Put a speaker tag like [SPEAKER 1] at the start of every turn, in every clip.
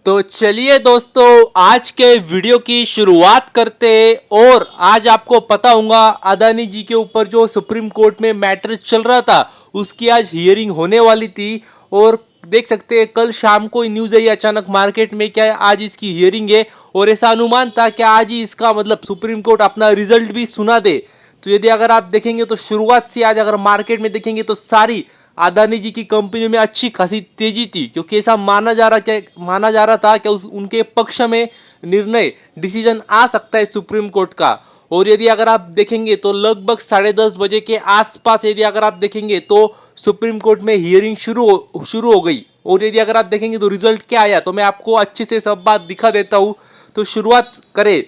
[SPEAKER 1] तो चलिए दोस्तों, आज के वीडियो की शुरुआत करते हैं। और आज आपको पता होगा अदानी जी के ऊपर जो सुप्रीम कोर्ट में मैटर चल रहा था उसकी आज हियरिंग होने वाली थी। और देख सकते हैं कल शाम को न्यूज़ आई अचानक मार्केट में क्या आज इसकी हियरिंग है। और ऐसा अनुमान था कि आज ही इसका मतलब सुप्रीम कोर्ट अपना रिजल्ट भी सुना दे। तो यदि अगर आप देखेंगे तो शुरुआत से आज अगर मार्केट में देखेंगे तो सारी अदानी जी की कंपनियों में अच्छी खासी तेजी थी, क्योंकि ऐसा माना जा रहा था कि उनके पक्ष में निर्णय डिसीजन आ सकता है सुप्रीम कोर्ट का। और यदि अगर आप देखेंगे तो लगभग 10:30 बजे के आसपास यदि अगर आप देखेंगे तो सुप्रीम कोर्ट में हियरिंग शुरू हो गई। और यदि अगर आप देखेंगे तो रिजल्ट क्या आया तो मैं आपको अच्छे से सब बात दिखा देता हूँ। तो शुरुआत करें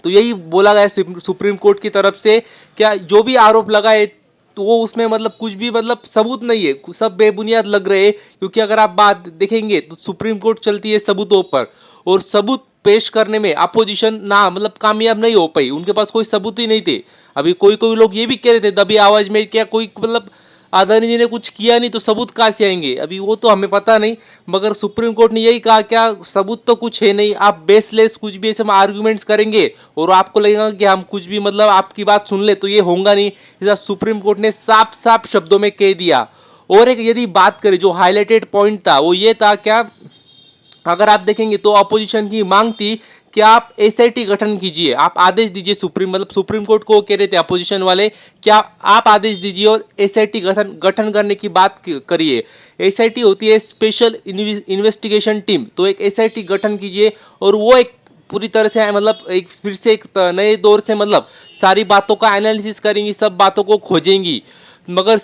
[SPEAKER 1] तो यही बोला गया सुप्रीम कोर्ट की तरफ से, क्या जो भी आरोप लगाए तो वो उसमें मतलब कुछ भी मतलब सबूत नहीं है, सब बेबुनियाद लग रहे हैं। क्योंकि अगर आप बात देखेंगे तो सुप्रीम कोर्ट चलती है सबूतों पर, और सबूत पेश करने में अपोजिशन ना मतलब कामयाब नहीं हो पाई, उनके पास कोई सबूत ही नहीं थे। अभी कोई कोई लोग ये भी कह रहे थे दबी आवाज में क्या कोई मतलब अदानी जी ने कुछ किया नहीं तो सबूत कहाँ से आएंगे, अभी वो तो हमें पता नहीं। मगर सुप्रीम कोर्ट ने यही कहा क्या सबूत तो कुछ है नहीं, आप बेसलेस कुछ भी ऐसे आर्गुमेंट्स करेंगे और आपको लगेगा कि हम कुछ भी मतलब आपकी बात सुन ले तो ये होगा नहीं, ऐसा सुप्रीम कोर्ट ने साफ साफ शब्दों में कह दिया। और एक यदि बात करें जो हाईलाइटेड पॉइंट था वो ये था क्या, अगर आप देखेंगे तो अपोजिशन की मांग थी कि आप एसआईटी गठन कीजिए, आप आदेश दीजिए सुप्रीम कोर्ट को कह रहे थे अपोजिशन वाले, क्या आप आदेश दीजिए और एसआईटी गठन करने की बात करिए। एसआईटी होती है स्पेशल इन्वेस्टिगेशन टीम, तो एक एसआईटी गठन कीजिए और वो एक पूरी तरह से मतलब एक फिर से एक नए दौर से मतलब सारी बातों का एनालिसिस करेंगी, सब बातों को खोजेंगी। मगर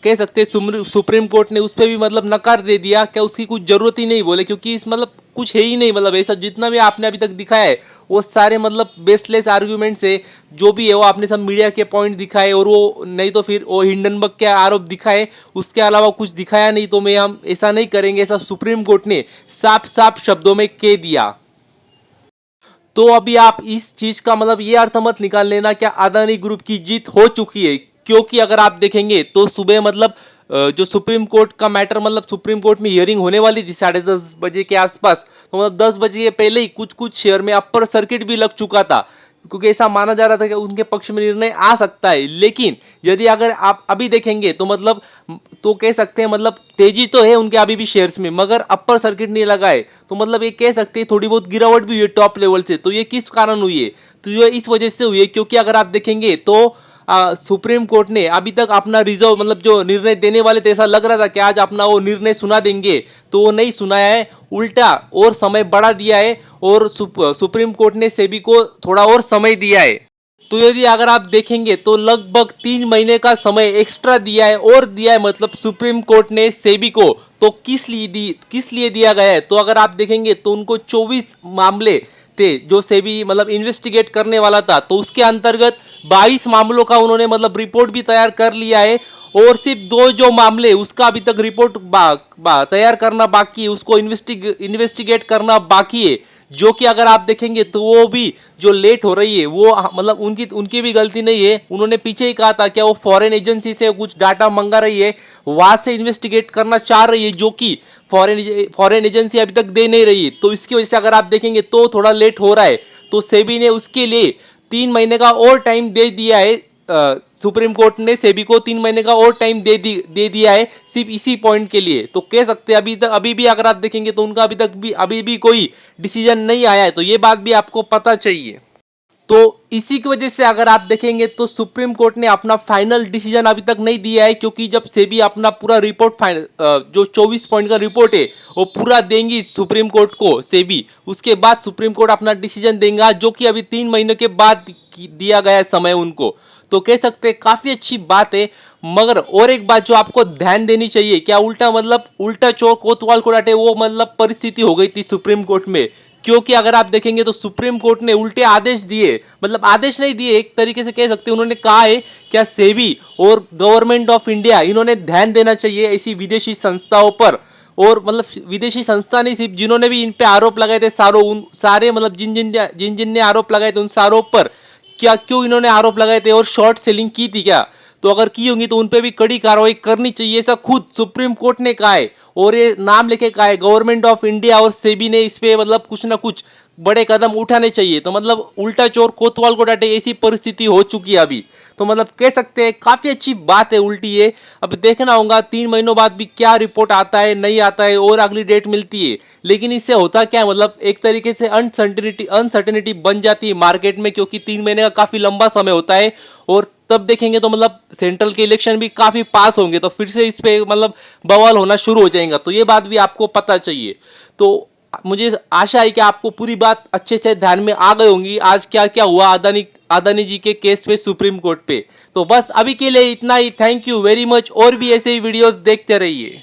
[SPEAKER 1] कह सकते हैं सुप्रीम कोर्ट ने उस पर भी मतलब नकार दे दिया, क्या उसकी कुछ जरूरत ही नहीं बोले, क्योंकि इस मतलब कुछ है ही नहीं, मतलब ऐसा जितना भी आपने अभी तक दिखाया है वो सारे मतलब बेसलेस आर्ग्यूमेंट्स है। जो भी है वो आपने सब मीडिया के पॉइंट दिखाए और वो नहीं तो फिर वो हिंडनबर्ग के आरोप दिखाए, उसके अलावा कुछ दिखाया नहीं। तो मैं हम ऐसा नहीं करेंगे, ऐसा सुप्रीम कोर्ट ने साफ साफ शब्दों में कह दिया। तो अभी आप इस चीज का मतलब ये अर्थ मत निकाल लेना क्या अदानी ग्रुप की जीत हो चुकी है, क्योंकि अगर आप देखेंगे तो सुबह मतलब जो सुप्रीम कोर्ट का मैटर मतलब सुप्रीम कोर्ट में हियरिंग होने वाली थी 10:30 बजे के आसपास, तो मतलब 10 बजे के पहले ही कुछ कुछ शहर में अपर सर्किट भी लग चुका था, क्योंकि ऐसा माना जा रहा था कि उनके पक्ष में निर्णय आ सकता है। लेकिन यदि अगर आप अभी देखेंगे तो मतलब तो कह सकते हैं मतलब तेजी तो है उनके अभी भी शेयर्स में, मगर अपर सर्किट नहीं लगा है, तो मतलब ये कह सकते हैं थोड़ी बहुत गिरावट भी हुई है टॉप लेवल से। तो ये किस कारण हुई है, तो ये इस वजह से हुई है क्योंकि अगर आप देखेंगे तो सुप्रीम कोर्ट ने अभी तक अपना रिजर्व मतलब जो निर्णय देने वाले थे ऐसा लग रहा था कि आज अपना वो निर्णय सुना देंगे, तो वो नहीं सुनाया है, उल्टा और समय बढ़ा दिया है। और सुप्रीम कोर्ट ने सेबी को थोड़ा और समय दिया है। तो यदि अगर आप देखेंगे तो लगभग 3 महीने का समय एक्स्ट्रा दिया है, और दिया है मतलब सुप्रीम कोर्ट ने सेबी को। तो किस लिए दिया गया है, तो अगर आप देखेंगे तो उनको 24 मामले थे जो सेबी मतलब इन्वेस्टिगेट करने वाला था, तो उसके अंतर्गत 22 मामलों का उन्होंने मतलब रिपोर्ट भी तैयार कर लिया है। और सिर्फ 2 जो मामले उसका अभी तक रिपोर्ट तैयार करना बाकी है, उसको इन्वेस्टिगेट करना बाकी है। जो कि अगर आप देखेंगे तो वो भी जो लेट हो रही है वो मतलब उनकी भी गलती नहीं है। उन्होंने पीछे ही कहा था कि वो फॉरेन एजेंसी से कुछ डाटा मंगा रही है, वहां से इन्वेस्टिगेट करना चाह रही है, जो कि फॉरेन एजेंसी अभी तक दे नहीं रही है। तो इसकी वजह से अगर आप देखेंगे तो थोड़ा लेट हो रहा है। तो सेबी ने उसके लिए 3 महीने का और टाइम दे दिया है। सुप्रीम कोर्ट ने सेबी को 3 महीने का और टाइम दे दिया है सिर्फ इसी पॉइंट के लिए। तो कह सकते हैं अभी भी अगर आप देखेंगे तो उनका अभी भी कोई डिसीजन नहीं आया है, तो ये बात भी आपको पता चाहिए। तो इसी की वजह से अगर आप देखेंगे तो सुप्रीम कोर्ट ने अपना फाइनल डिसीजन अभी तक नहीं दिया है, क्योंकि जब सेबी अपना पूरा रिपोर्ट जो 24 पॉइंट का रिपोर्ट है वो पूरा देंगी सुप्रीम कोर्ट को सेबी, उसके बाद सुप्रीम कोर्ट अपना डिसीजन देगा, जो कि अभी 3 महीने के बाद दिया गया है समय उनको। तो कह सकते हैं काफी अच्छी बात है। मगर और एक बात जो आपको ध्यान देनी चाहिए, क्या उल्टा चोर कोतवाल को डांटे वो मतलब परिस्थिति हो गई थी सुप्रीम कोर्ट में। क्योंकि अगर आप देखेंगे तो सुप्रीम कोर्ट ने उल्टे आदेश दिए, मतलब आदेश नहीं दिए, एक तरीके से कह सकते हैं उन्होंने कहा है क्या सेबी और गवर्नमेंट ऑफ इंडिया इन्होंने ध्यान देना चाहिए ऐसी विदेशी संस्थाओं पर। और मतलब विदेशी संस्था नहीं सिर्फ जिन्होंने भी इन पे आरोप लगाए थे सारे मतलब जिन जिन ने आरोप लगाए थे उन सारों पर क्या क्यों इन्होंने आरोप लगाए थे और शॉर्ट सेलिंग की थी क्या। तो अगर की होंगी तो उन पे भी कड़ी कार्रवाई करनी चाहिए, ऐसा खुद सुप्रीम कोर्ट ने कहा है। और ये नाम लेके कहा है गवर्नमेंट ऑफ इंडिया और सेबी ने इस पे मतलब कुछ ना कुछ बड़े कदम उठाने चाहिए। तो मतलब उल्टा चोर कोतवाल को डांटे, ऐसी परिस्थिति हो चुकी है अभी। तो मतलब कह सकते हैं काफी अच्छी बात है उल्टी ये। अब देखना होगा 3 महीनों बाद भी क्या रिपोर्ट आता है, नहीं आता है, और अगली डेट मिलती है। लेकिन इससे होता क्या है, मतलब एक तरीके से अनसर्टेनिटी बन जाती है मार्केट में, क्योंकि 3 महीने का काफी लंबा समय होता है। और तब देखेंगे तो मतलब सेंट्रल के इलेक्शन भी काफी पास होंगे, तो फिर से इस पे मतलब बवाल होना शुरू हो जाएगा। तो ये बात भी आपको पता चाहिए। तो मुझे आशा है कि आपको पूरी बात अच्छे से ध्यान में आ गई होंगी, आज क्या क्या हुआ अदानी जी के केस पे सुप्रीम कोर्ट पे। तो बस अभी के लिए इतना ही। Thank you very much. और भी ऐसे ही वीडियोस देखते रहिए।